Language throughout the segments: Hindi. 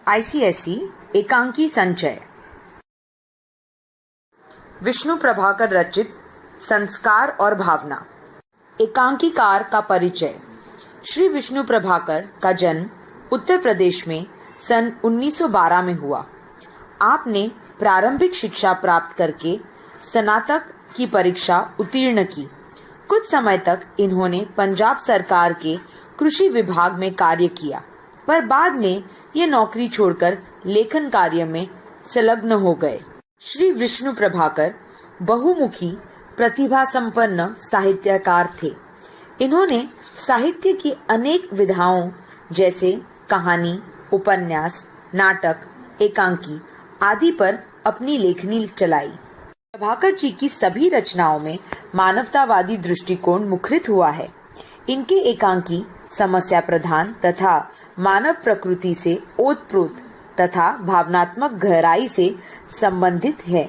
आईसीएसई एकांकी संचय। विष्णु प्रभाकर रचित संस्कार और भावना। एकांकीकार का परिचय। श्री विष्णु प्रभाकर का जन्म उत्तर प्रदेश में सन 1912 में हुआ। आपने प्रारंभिक शिक्षा प्राप्त करके स्नातक की परीक्षा उत्तीर्ण की। कुछ समय तक इन्होंने पंजाब सरकार के कृषि विभाग में कार्य किया, पर बाद में ये नौकरी छोड़कर लेखन कार्य में संलग्न हो गए। श्री विष्णु प्रभाकर बहुमुखी प्रतिभा संपन्न साहित्यकार थे। इन्होंने साहित्य की अनेक विधाओं जैसे कहानी, उपन्यास, नाटक, एकांकी आदि पर अपनी लेखनी चलाई। प्रभाकर जी की सभी रचनाओं में मानवतावादी दृष्टिकोण मुखरित हुआ है। इनके एकांकी समस्या प्रधान तथा मानव प्रकृति से ओतप्रोत तथा भावनात्मक गहराई से संबंधित है।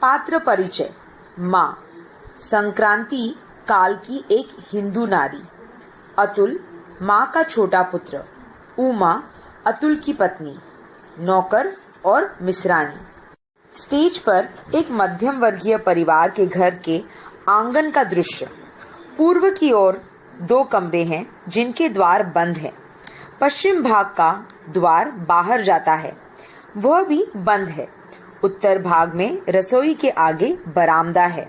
पात्र परिचय। माँ संक्रांति काल की एक हिंदू नारी। अतुल माँ का छोटा पुत्र। उमा अतुल की पत्नी। नौकर और मिश्रानी। स्टेज पर एक मध्यम वर्गीय परिवार के घर के आंगन का दृश्य। पूर्व की ओर 2 कमरे हैं जिनके द्वार बंद हैं। पश्चिम भाग का द्वार बाहर जाता है, वह भी बंद है। उत्तर भाग में रसोई के आगे बरामदा है।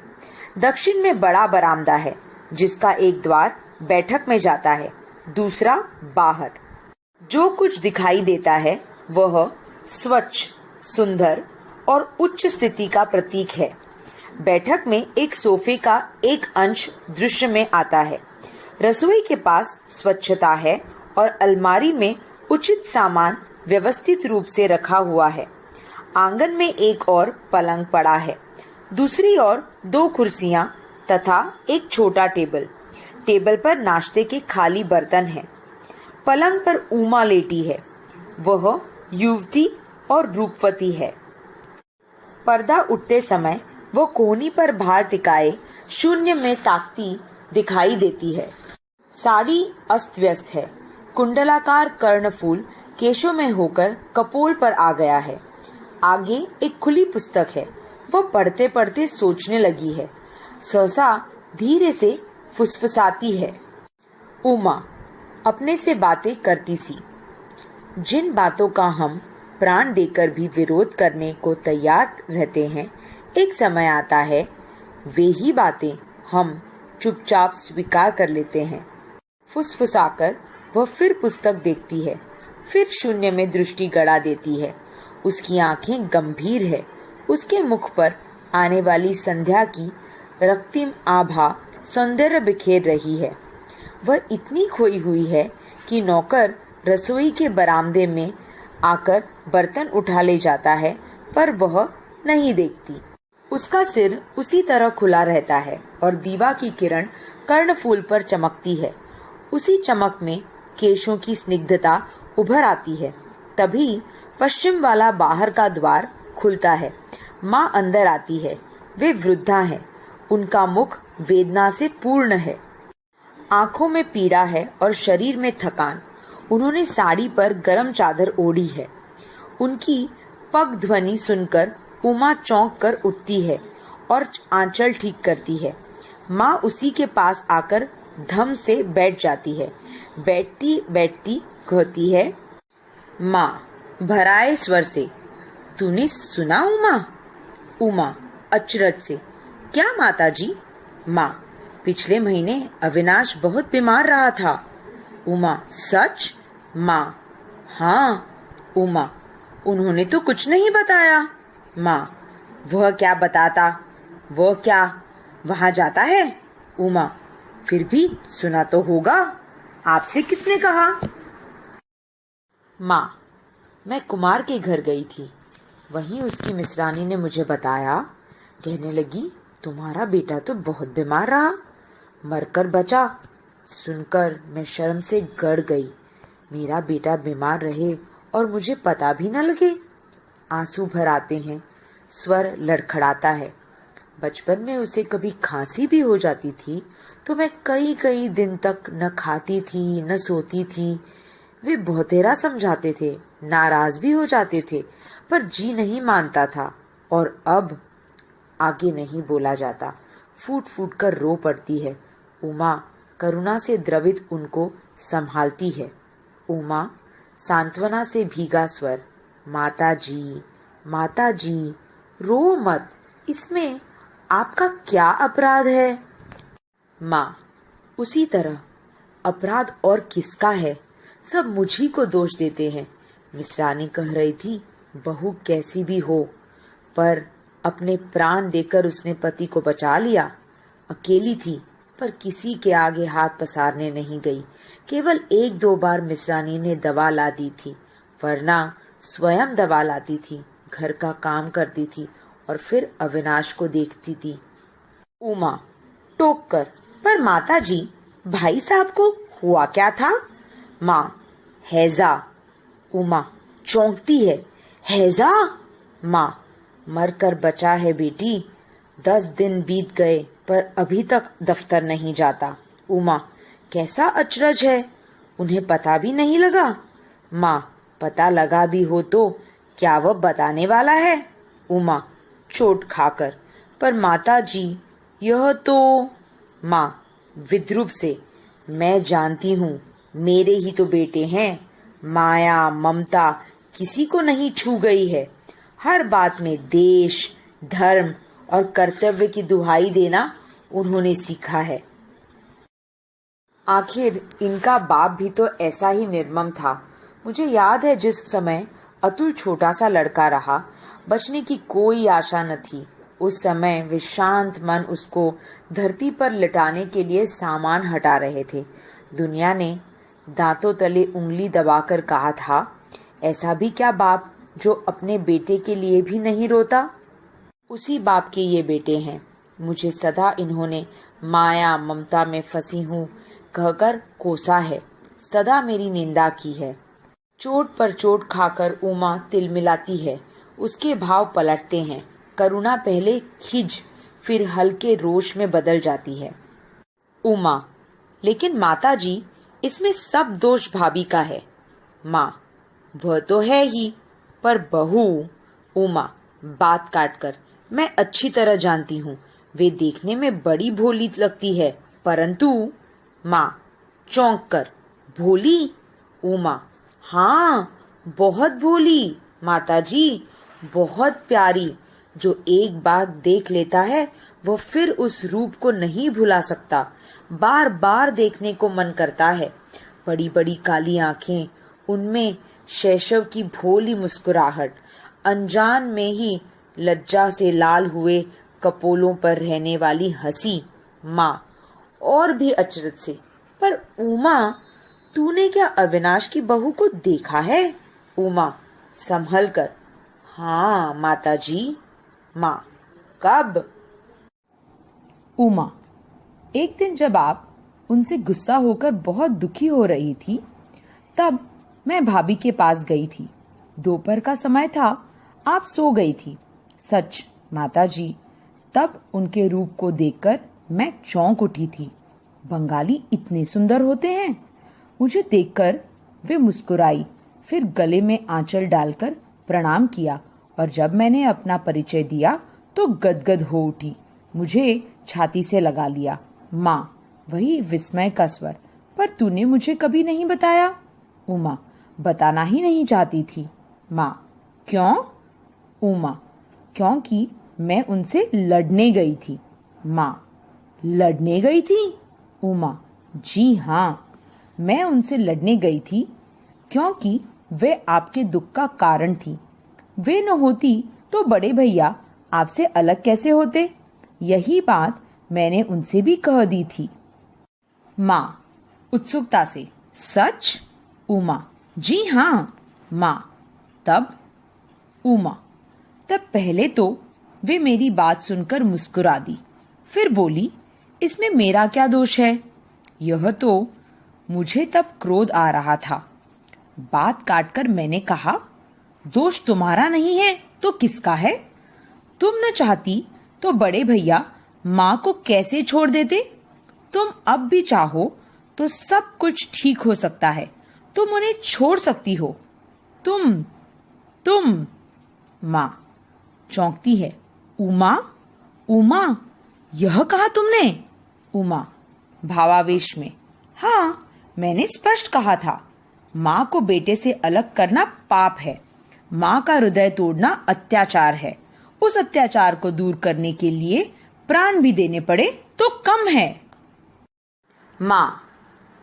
दक्षिण में बड़ा बरामदा है जिसका एक द्वार बैठक में जाता है, दूसरा बाहर। जो कुछ दिखाई देता है वह स्वच्छ, सुंदर और उच्च स्थिति का प्रतीक है। बैठक में एक सोफे का एक अंश दृश्य में आता है। रसोई के पास स्वच्छता है और अलमारी में उचित सामान व्यवस्थित रूप से रखा हुआ है। आंगन में एक और पलंग पड़ा है, दूसरी ओर 2 कुर्सियां तथा एक छोटा टेबल। टेबल पर नाश्ते के खाली बर्तन हैं। पलंग पर उमा लेटी है, वह युवती और रूपवती है। पर्दा उठते समय वो कोहनी पर भार टिकाए शून्य में ताकती दिखाई देती है। साड़ी अस्त व्यस्त है। कुंडलाकार कर्णफूल केशों में होकर कपोल पर आ गया है। आगे एक खुली पुस्तक है। वह पढ़ते पढ़ते सोचने लगी है। सहसा धीरे से फुसफुसाती है। उमा अपने से बातें करती सी। जिन बातों का हम प्राण देकर भी विरोध करने को तैयार रहते हैं, एक समय आता है वे ही बातें हम चुपचाप स्वीकार कर लेते हैं। फुसफुसाकर वह फिर पुस्तक देखती है, फिर शून्य में दृष्टि गड़ा देती है। उसकी आंखें गंभीर है। उसके मुख पर आने वाली संध्या की रक्तिम आभा सौंदर्य बिखेर रही है। वह इतनी खोई हुई है कि नौकर रसोई के बरामदे में आकर बर्तन उठा ले जाता है, पर वह नहीं देखती। उसका सिर उसी तरह खुला रहता है और दीवा की किरण कर्णफूल पर चमकती है। उसी चमक में केशों की स्निग्धता उभर आती है। तभी पश्चिम वाला बाहर का द्वार खुलता है। माँ अंदर आती है। वे वृद्धा हैं। उनका मुख वेदना से पूर्ण है। आंखों में पीड़ा है और शरीर में थकान। उन्होंने साड़ी पर गरम चादर ओढ़ी है। उनकी पग ध्वनि सुनकर उमा चौंक कर उठती है और आंचल ठीक करती है। माँ उसी के पास आकर धम से बैठ जाती है। बैठती बैठती कहती है, माँ भराए स्वर से, तूने सुना उमा? उमा अचरज से, क्या माता जी? माँ पिछले महीने अविनाश बहुत बीमार रहा था। उमा सच? माँ हाँ। उमा उन्होंने तो कुछ नहीं बताया। माँ वह क्या बताता, वह क्या वहां जाता है? उमा फिर भी सुना तो होगा, आपसे किसने कहा? माँ मैं कुमार के घर गई थी, वहीं उसकी मिश्रानी ने मुझे बताया। कहने लगी तुम्हारा बेटा तो बहुत बीमार रहा, मरकर बचा। सुनकर मैं शर्म से गड़ गई। मेरा बेटा बीमार रहे और मुझे पता भी न लगे। आंसू भर आते हैं, स्वर लड़खड़ाता है। बचपन में उसे कभी खांसी भी हो जाती थी तो मैं कई कई दिन तक न खाती थी न सोती थी। वे बहुतेरा समझाते थे, नाराज भी हो जाते थे, पर जी नहीं मानता था। और अब आगे नहीं बोला जाता। फूट फूट कर रो पड़ती है। उमा करुणा से द्रवित उनको संभालती है। उमा सांत्वना से भीगा स्वर, माता जी, रो मत, इसमें आपका क्या अपराध है? माँ, उसी तरह अपराध और किसका है? सब मुझी को दोष देते हैं। मिश्रानी कह रही थी, बहू कैसी भी हो, पर अपने प्राण देकर उसने पति को बचा लिया। अकेली थी, पर किसी के आगे हाथ पसारने नहीं गई। केवल 1-2 बार मिश्रानी ने दवा ला दी थी, वरना स्वयं दवा लाती थी, घर का काम करती थी और फिर अविनाश को देखती थी। उमा टोक कर, पर माता जी, भाई साहब को हुआ क्या था? माँ, हैजा। उमा चौंकती है, हैजा? माँ, मरकर बचा है बेटी। 10 दिन बीत गए पर अभी तक दफ्तर नहीं जाता। उमा, कैसा अचरज है, उन्हें पता भी नहीं लगा? माँ, पता लगा भी हो तो क्या वह बताने वाला है? उमा चोट खाकर, पर माता जी यह तो। माँ विद्रूप से, मैं जानती हूँ, मेरे ही तो बेटे हैं। माया ममता किसी को नहीं छू गई है। हर बात में देश, धर्म और कर्तव्य की दुहाई देना उन्होंने सीखा है। आखिर इनका बाप भी तो ऐसा ही निर्मम था। मुझे याद है जिस समय अतुल छोटा सा लड़का रहा, बचने की कोई आशा न थी। उस समय वे शांत मन उसको धरती पर लिटाने के लिए सामान हटा रहे थे। दुनिया ने दांतों तले उंगली दबाकर कहा था, ऐसा भी क्या बाप जो अपने बेटे के लिए भी नहीं रोता? उसी बाप के ये बेटे हैं। मुझे सदा इन्होंने माया ममता में फंसी हूँ कहकर कोसा है, सदा मेरी निंदा की है। चोट पर चोट खाकर उमा तिलमिलाती है। उसके भाव पलटते हैं। करुणा पहले खिज फिर हल्के रोष में बदल जाती है। उमा, लेकिन माता जी, इसमें सब दोष भाभी का है। माँ, वह तो है ही, पर बहू। उमा बात काटकर, मैं अच्छी तरह जानती हूँ, वे देखने में बड़ी भोली लगती है, परंतु। माँ चौंक कर, भोली? उमा, हाँ, बहुत भोली माता जी, बहुत प्यारी। जो एक बार देख लेता है वह फिर उस रूप को नहीं भुला सकता। बार बार देखने को मन करता है। बड़ी बड़ी काली आंखें, उनमें शैशव की भोली मुस्कुराहट, अनजान में ही लज्जा से लाल हुए कपोलों पर रहने वाली हंसी। माँ और भी अचरज से, पर उमा, तूने क्या अविनाश की बहू को देखा है? उमा संभल कर, हाँ माता जी। माँ, कब? उमा, एक दिन जब आप उनसे गुस्सा होकर बहुत दुखी हो रही थी, तब मैं भाभी के पास गई थी। दोपहर का समय था, आप सो गई थी। सच माता जी, तब उनके रूप को देखकर मैं चौंक उठी थी। बंगाली इतने सुंदर होते हैं। मुझे देखकर वे मुस्कुराई, फिर गले में आंचल डालकर प्रणाम किया और जब मैंने अपना परिचय दिया तो गदगद हो उठी। मुझे छाती से लगा लिया। माँ, वही विस्मय का स्वर, पर तूने मुझे कभी नहीं बताया। उमा, बताना ही नहीं चाहती थी। माँ, क्यों? उमा, क्योंकि मैं उनसे लड़ने गई थी। माँ, लड़ने गई थी? उमा, जी हाँ, मैं उनसे लड़ने गई थी क्योंकि वे आपके दुख का कारण थी। वे न होती तो बड़े भैया आपसे अलग कैसे होते? यही बात मैंने उनसे भी कह दी थी। माँ उत्सुकता से, सच? उमा, जी हाँ। माँ, तब? उमा, तब पहले तो वे मेरी बात सुनकर मुस्कुरा दी, फिर बोली, इसमें मेरा क्या दोष है? यह तो मुझे तब क्रोध आ रहा था। बात काटकर मैंने कहा, दोष तुम्हारा नहीं है तो किसका है? तुम न चाहती तो बड़े भैया माँ को कैसे छोड़ देते? तुम अब भी चाहो तो सब कुछ ठीक हो सकता है। तुम उन्हें छोड़ सकती हो। तुम। माँ चौंकती है। उमा, उमा, यह कहा तुमने? उमा भावावेश में, हाँ, मैंने स्पष्ट कहा था। माँ को बेटे से अलग करना पाप है। माँ का हृदय तोड़ना अत्याचार है। उस अत्याचार को दूर करने के लिए प्राण भी देने पड़े तो कम है। माँ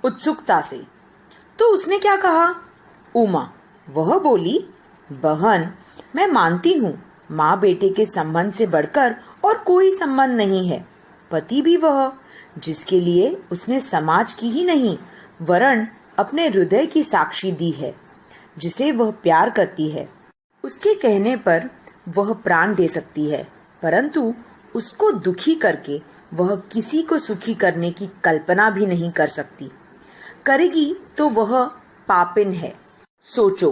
उत्सुकता से, तो उसने क्या कहा? उमा, वह बोली, बहन, मैं मानती हूँ माँ बेटे के संबंध से बढ़कर और कोई संबंध नहीं है। पति भी वह, जिसके लिए उसने समाज की ही नहीं वरन अपने हृदय की साक्षी दी है, जिसे वह प्यार करती है। उसके कहने पर वह प्राण दे सकती है, परंतु उसको दुखी करके वह किसी को सुखी करने की कल्पना भी नहीं कर सकती। करेगी तो वह पापिन है। सोचो,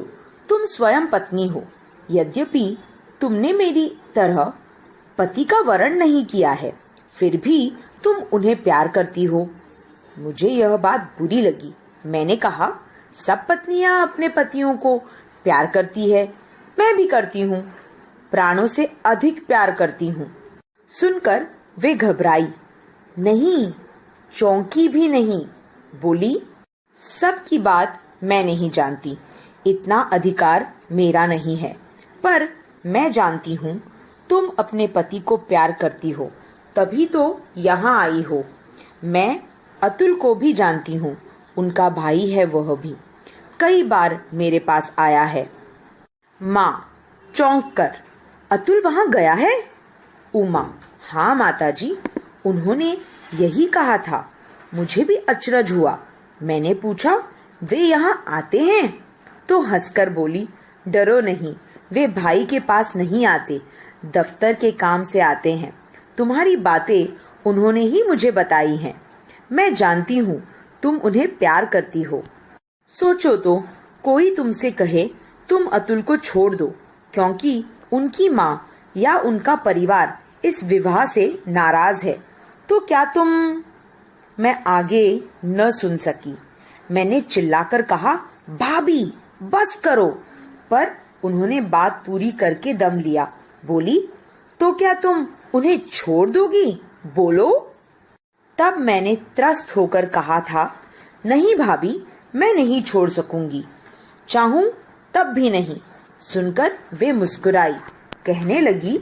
तुम स्वयं पत्नी हो, यद्यपि तुमने मेरी तरह पति का वरण नहीं किया है, फिर भी तुम उन्हें प्यार करती हो। मुझे यह बात बुरी लगी। मैंने कहा, सब पत्नियां अपने पतियों को प्यार करती है, मैं भी करती हूँ, प्राणों से अधिक प्यार करती हूँ। सुनकर वे घबराई नहीं, चौंकी भी नहीं। बोली, सबकी बात मैं नहीं जानती, इतना अधिकार मेरा नहीं है, पर मैं जानती हूँ तुम अपने पति को प्यार करती हो, तभी तो यहाँ आई हो। मैं अतुल को भी जानती हूँ, उनका भाई है वह भी, कई बार मेरे पास आया है। माँ चौंक कर, अतुल वहाँ गया है? उमा, हाँ माताजी, उन्होंने यही कहा था। मुझे भी अचरज हुआ। मैंने पूछा, वे यहाँ आते हैं? तो हंसकर बोली, डरो नहीं, वे भाई के पास नहीं आते, दफ्तर के काम से आते हैं। तुम्हारी बातें उन्होंने ही मुझे बताई हैं। मैं जानती हूँ तुम उन्हें प्यार करती हो। सोचो तो, कोई तुमसे कहे तुम अतुल को छोड़ दो क्योंकि उनकी माँ या उनका परिवार इस विवाह से नाराज है, तो क्या तुम? मैं आगे न सुन सकी। मैंने चिल्लाकर कहा, भाभी बस करो, पर उन्होंने बात पूरी करके दम लिया। बोली, तो क्या तुम उन्हें छोड़ दोगी? बोलो। तब मैंने त्रस्त होकर कहा था, नहीं भाभी, मैं नहीं छोड़ सकूंगी, चाहूं तब भी नहीं। सुनकर वे मुस्कुराई, कहने लगी,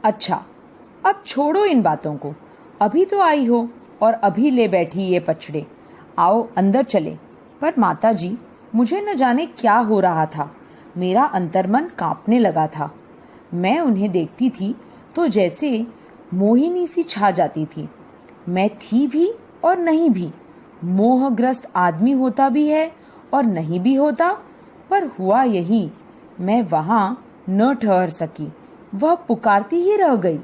अच्छा, अब छोड़ो इन बातों को। अभी तो आई हो और अभी ले बैठी ये पछड़े। आओ अंदर चले। पर माताजी, मुझे न जाने क्या हो रहा था। मेरा अंतर्मन कांपने लगा था। मैं उन्हें देखती थी तो जैसे मोहिनी सी छा जाती थी। मैं थी भी और नहीं भी। मोहग्रस्त आदमी होता भी है और नहीं भी होता, पर हुआ यही, मैं वहां न ठहर सकी। वह पुकारती ही रह गई,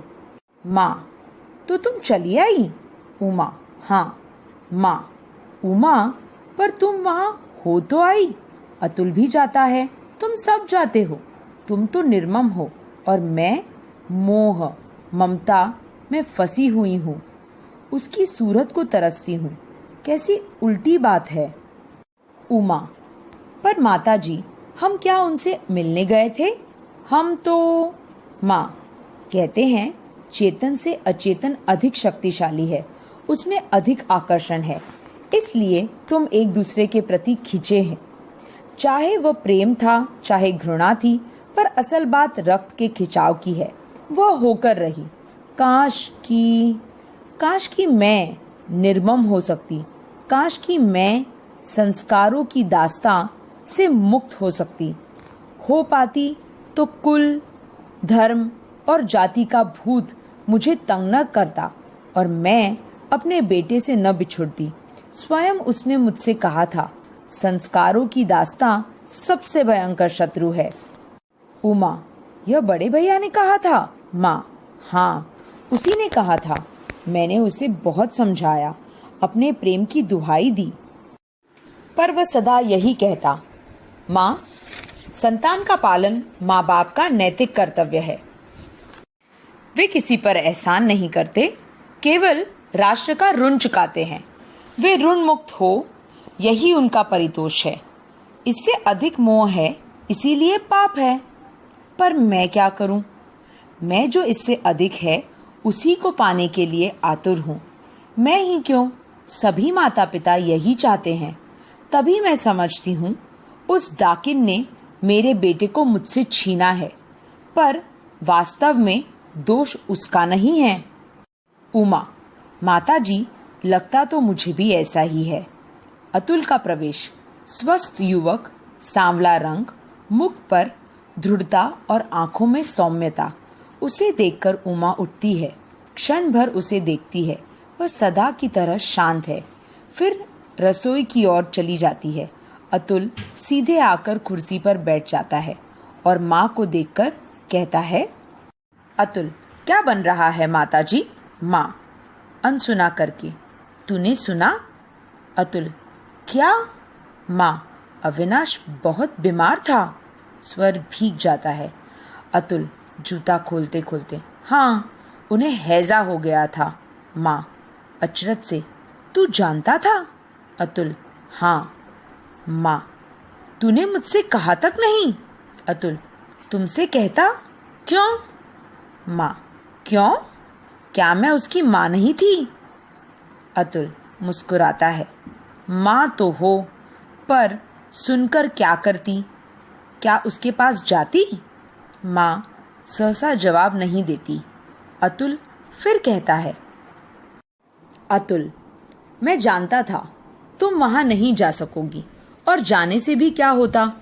माँ, तो तुम चली आई? उमा, हाँ। माँ, उमा, पर तुम वहां हो तो आई। अतुल भी जाता है, तुम सब जाते हो। तुम तो निर्मम हो और मैं मोह ममता में फंसी हुई हूँ। उसकी सूरत को तरसती हूँ। कैसी उल्टी बात है। उमा, पर माताजी, हम क्या उनसे मिलने गए थे? हम तो। माँ, कहते हैं चेतन से अचेतन अधिक शक्तिशाली है, उसमें अधिक आकर्षण है, इसलिए तुम एक दूसरे के प्रति खिंचे हैं। चाहे वह प्रेम था, चाहे घृणा थी, पर असल बात रक्त के खिंचाव की है। वह होकर रही। काश की मैं निर्मम हो सकती। काश की मैं संस्कारों की दास्तां से मुक्त हो सकती। हो पाती तो कुल, धर्म और जाति का भूत मुझे तंग न करता और मैं अपने बेटे से न बिछुड़ती। स्वयं उसने मुझसे कहा था, संस्कारों की दास्तां सबसे भयंकर शत्रु है। उमा, यह बड़े भैया ने कहा था? माँ, हाँ, उसी ने कहा था। मैंने उसे बहुत समझाया, अपने प्रेम की दुहाई दी, पर वह सदा यही कहता, माँ, संतान का पालन माँ बाप का नैतिक कर्तव्य है। वे किसी पर एहसान नहीं करते, केवल राष्ट्र का ऋण चुकाते हैं। वे ऋण मुक्त हो यही उनका परितोष है। इससे अधिक मोह है, इसीलिए पाप है। पर मैं क्या करूं? मैं जो इससे अधिक है उसी को पाने के लिए आतुर हूं। मैं ही क्यों, सभी माता पिता यही चाहते हैं। तभी मैं समझती हूँ उस डाकिन ने मेरे बेटे को मुझसे छीना है, पर वास्तव में दोष उसका नहीं है। उमा, माताजी, लगता तो मुझे भी ऐसा ही है। अतुल का प्रवेश। स्वस्थ युवक, सांवला रंग, मुख पर दृढ़ता और आंखों में सौम्यता। उसे देखकर उमा उठती है, क्षण भर उसे देखती है। वह सदा की तरह शांत है, फिर रसोई की ओर चली जाती है। अतुल सीधे आकर कुर्सी पर बैठ जाता है और माँ को देखकर कहता है, अतुल, क्या बन रहा है माताजी? माँ अनसुना करके, तूने सुना? अतुल, क्या? माँ, अविनाश बहुत बीमार था। स्वर भीग जाता है। अतुल जूता खोलते खोलते, हाँ, उन्हें हैजा हो गया था। माँ अचरज से, तू जानता था? अतुल, हाँ। माँ, तूने मुझसे कहा तक नहीं? अतुल, तुमसे कहता? क्यों? माँ, क्यों? क्या मैं उसकी माँ नहीं थी? अतुल मुस्कुराता है, माँ तो हो, पर सुनकर क्या करती? क्या उसके पास जाती? माँ सहसा जवाब नहीं देती। अतुल फिर कहता है, अतुल, मैं जानता था तुम वहां नहीं जा सकोगी, और जाने से भी क्या होता?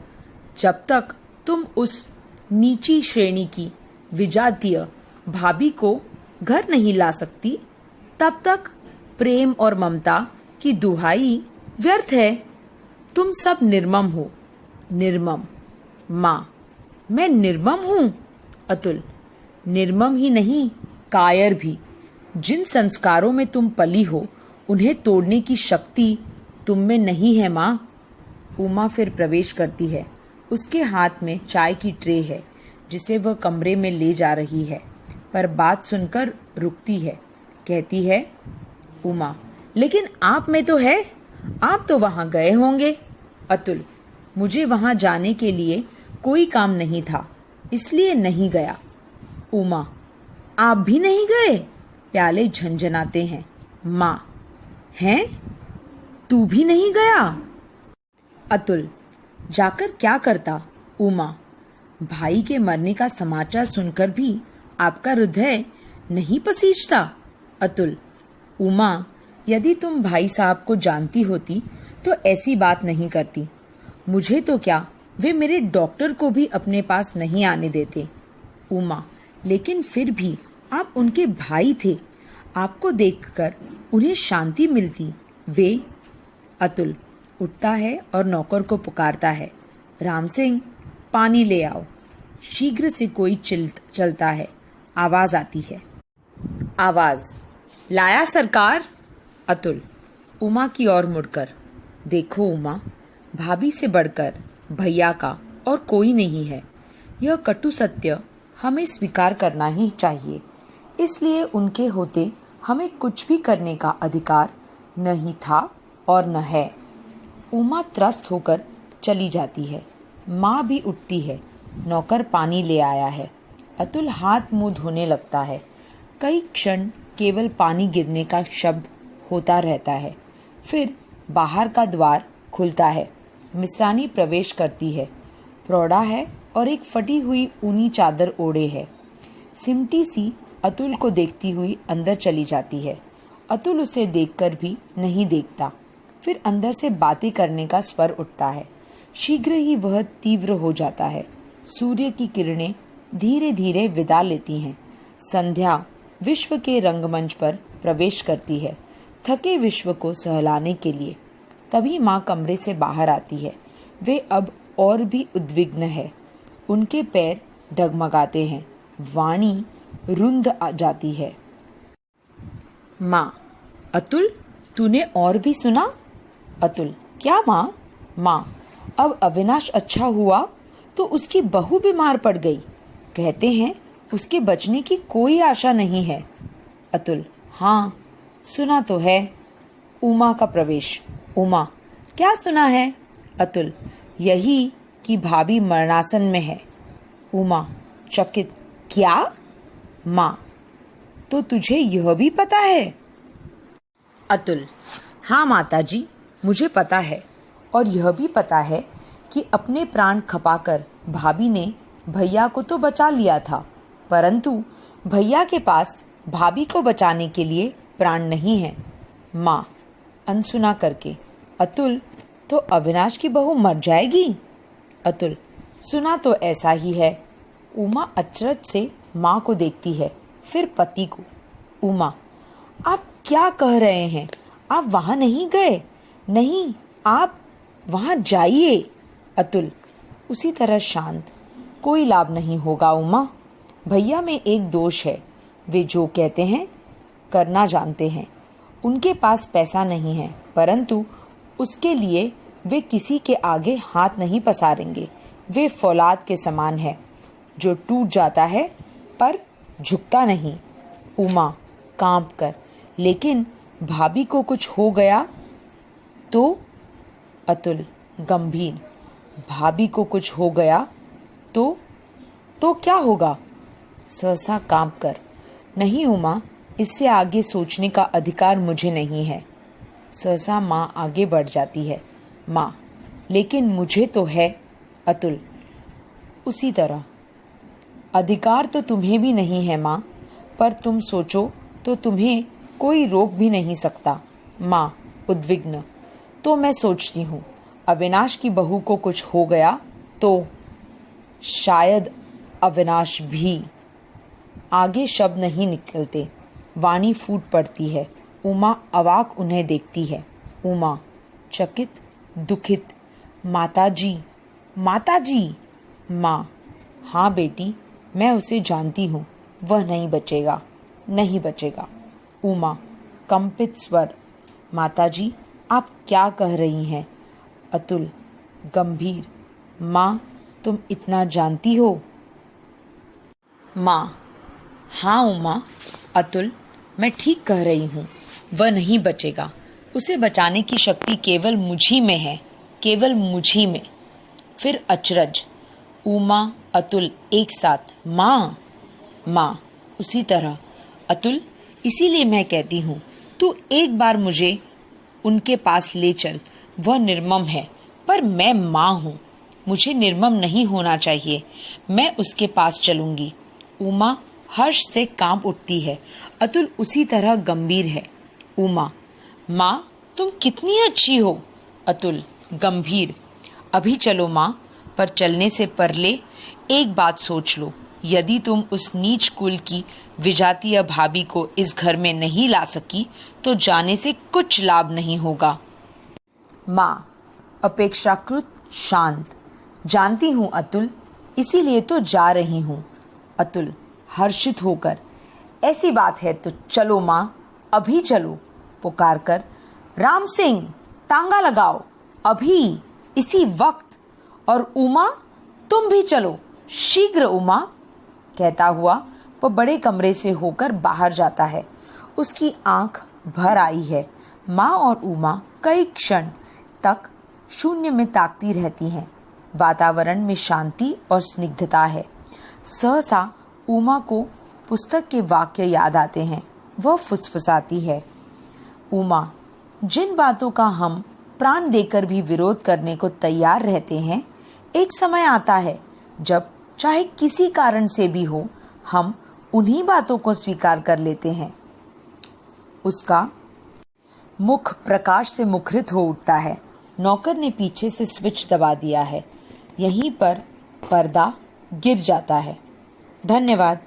जब तक तुम उस नीची श्रेणी की विजातीय भाभी को घर नहीं ला सकती, तब तक प्रेम और ममता की दुहाई व्यर्थ है। तुम सब निर्मम हो। निर्मम? माँ, मैं निर्मम हूँ? अतुल, निर्मम ही नहीं, कायर भी। जिन संस्कारों में तुम पली हो, उन्हें तोड़ने की शक्ति तुम में नहीं है माँ। उमा फिर प्रवेश करती है। उसके हाथ में चाय की ट्रे है, जिसे वह कमरे में ले जा रही है, पर बात सुनकर रुकती है। कहती है, उमा, लेकिन आप में तो है, आप तो वहां गए होंगे। अतुल, मुझे वहां जाने के लिए कोई काम नहीं था, इसलिए नहीं गया। उमा, आप भी नहीं गए? प्याले झंझनाते हैं। माँ, हैं? तू भी नहीं गया? अतुल, जाकर क्या करता? उमा, भाई के मरने का समाचार सुनकर भी आपका हृदय नहीं पसीजता? अतुल, उमा, यदि तुम भाई साहब को जानती होती तो ऐसी बात नहीं करती। मुझे तो क्या, वे मेरे डॉक्टर को भी अपने पास नहीं आने देते। उमा, लेकिन फिर भी आप उनके भाई थे, आपको देखकर उन्हें शांति मिलती। वे? अतुल उठता है और नौकर को पुकारता है, राम सिंह, पानी ले आओ। शीघ्र से कोई चलता है। आवाज आती है। आवाज, लाया सरकार? अतुल उमा की ओर मुड़कर, देखो उमा, भाभी से बढ़कर भैया का और कोई नहीं है। यह कटु सत्य हमें स्वीकार करना ही चाहिए। इसलिए उनके होते हमें कुछ भी करने का अधिकार नहीं था और न है। उमा त्रस्त होकर चली जाती है। माँ भी उठती है। नौकर पानी ले आया है। अतुल हाथ मुंह धोने लगता है। कई क्षण केवल पानी गिरने का शब्द होता रहता है। फिर बाहर का द्वार खुलता है। मिश्रानी प्रवेश करती है। प्रौढ़ा है और एक फटी हुई ऊनी चादर ओढ़े है। सिमटी सी अतुल को देखती हुई अंदर चली जाती है। अतुल उसे देखकर भी नहीं देखता। फिर अंदर से बातें करने का स्वर उठता है। शीघ्र ही वह तीव्र हो जाता है। सूर्य की किरणें धीरे धीरे विदा लेती हैं। संध्या विश्व के रंगमंच पर प्रवेश करती है, थके विश्व को सहलाने के लिए। तभी माँ कमरे से बाहर आती है। वे अब और भी उद्विग्न है। उनके पैर डगमगाते हैं। वाणी रुंध आ जाती है। माँ, अतुल, तूने और भी सुना? अतुल, क्या माँ? माँ, अब अविनाश अच्छा हुआ तो उसकी बहू बीमार पड़ गई। कहते हैं उसके बचने की कोई आशा नहीं है। अतुल, हाँ, सुना तो है। उमा का प्रवेश। उमा, क्या सुना है? अतुल, यही कि भाभी मरणासन में है। उमा चकित, क्या? माँ, तो तुझे यह भी पता है? अतुल, हाँ माताजी, मुझे पता है। और यह भी पता है कि अपने प्राण खपाकर भाभी ने भैया को तो बचा लिया था, परंतु भैया के पास भाभी को बचाने के लिए प्राण नहीं है। माँ अनसुना करके, अतुल, तो अविनाश की बहू मर जाएगी? अतुल, सुना तो ऐसा ही है। उमा अचरज से माँ को देखती है, फिर पति को। उमा, आप क्या कह रहे हैं? आप वहां नहीं गए? नहीं, आप वहां जाइए। अतुल उसी तरह शांत, कोई लाभ नहीं होगा उमा। भैया में एक दोष है, वे जो कहते हैं करना जानते हैं। उनके पास पैसा नहीं है, परंतु उसके लिए वे किसी के आगे हाथ नहीं पसारेंगे। वे फौलाद के समान है, जो टूट जाता है पर झुकता नहीं। उमा कांप कर, लेकिन भाभी को कुछ हो गया तो? अतुल गंभीर, भाभी को कुछ हो गया तो क्या होगा? सहसा कांप कर, नहीं उमा, इससे आगे सोचने का अधिकार मुझे नहीं है। सहसा माँ आगे बढ़ जाती है। माँ, लेकिन मुझे तो है। अतुल उसी तरह, अधिकार तो तुम्हें भी नहीं है माँ, पर तुम सोचो तो तुम्हें कोई रोक भी नहीं सकता। माँ उद्विग्न, तो मैं सोचती हूँ अविनाश की बहू को कुछ हो गया तो? शायद अविनाश भी। आगे शब्द नहीं निकलते, वाणी फूट पड़ती है। उमा अवाक उन्हें देखती है। उमा चकित, दुखित, माताजी, माताजी। माँ, हाँ बेटी, मैं उसे जानती हूँ, वह नहीं बचेगा, नहीं बचेगा। उमा कंपित स्वर, माताजी, आप क्या कह रही हैं? अतुल गंभीर, माँ, तुम इतना जानती हो? माँ, हाँ उमा। अतुल, मैं ठीक कह रही हूँ, वह नहीं बचेगा। उसे बचाने की शक्ति केवल मुझी में है, केवल मुझी में। फिर अचरज, उमा अतुल एक साथ, माँ, माँ उसी तरह। अतुल, इसीलिए मैं कहती हूँ तू एक बार मुझे उनके पास ले चल। वह निर्मम है, पर मैं माँ हूँ, मुझे निर्मम नहीं होना चाहिए। मैं उसके पास चलूंगी। उमा हर्ष से कांप उठती है। अतुल उसी तरह गंभीर है। उमा, माँ, तुम कितनी अच्छी हो। अतुल गंभीर, अभी चलो माँ, पर चलने से पहले एक बात सोच लो। यदि तुम उस नीच कुल की विजातीय भाभी को इस घर में नहीं ला सकी तो जाने से कुछ लाभ नहीं होगा। माँ अपेक्षाकृत शांत, जानती हूँ अतुल, इसीलिए तो जा रही हूँ। अतुल हर्षित होकर, ऐसी बात है तो चलो माँ, अभी चलो। पुकार कर, राम सिंह, तांगा लगाओ, अभी, इसी वक्त। और उमा, तुम भी चलो, शीघ्र उमा। कहता हुआ वह बड़े कमरे से होकर बाहर जाता है। उसकी आंख भर आई है। माँ और उमा कई क्षण तक शून्य में ताकती रहती हैं। वातावरण में शांति और स्निग्धता है। सहसा उमा को पुस्तक के वाक्य याद आते हैं। वह फुसफुसाती है, उमा, जिन बातों का हम प्राण देकर भी विरोध करने को तैयार रहते हैं, एक समय आता है जब चाहे किसी कारण से भी हो, हम उन्हीं बातों को स्वीकार कर लेते हैं। उसका मुख प्रकाश से मुखरित हो उठता है। नौकर ने पीछे से स्विच दबा दिया है। यहीं पर पर्दा गिर जाता है। धन्यवाद।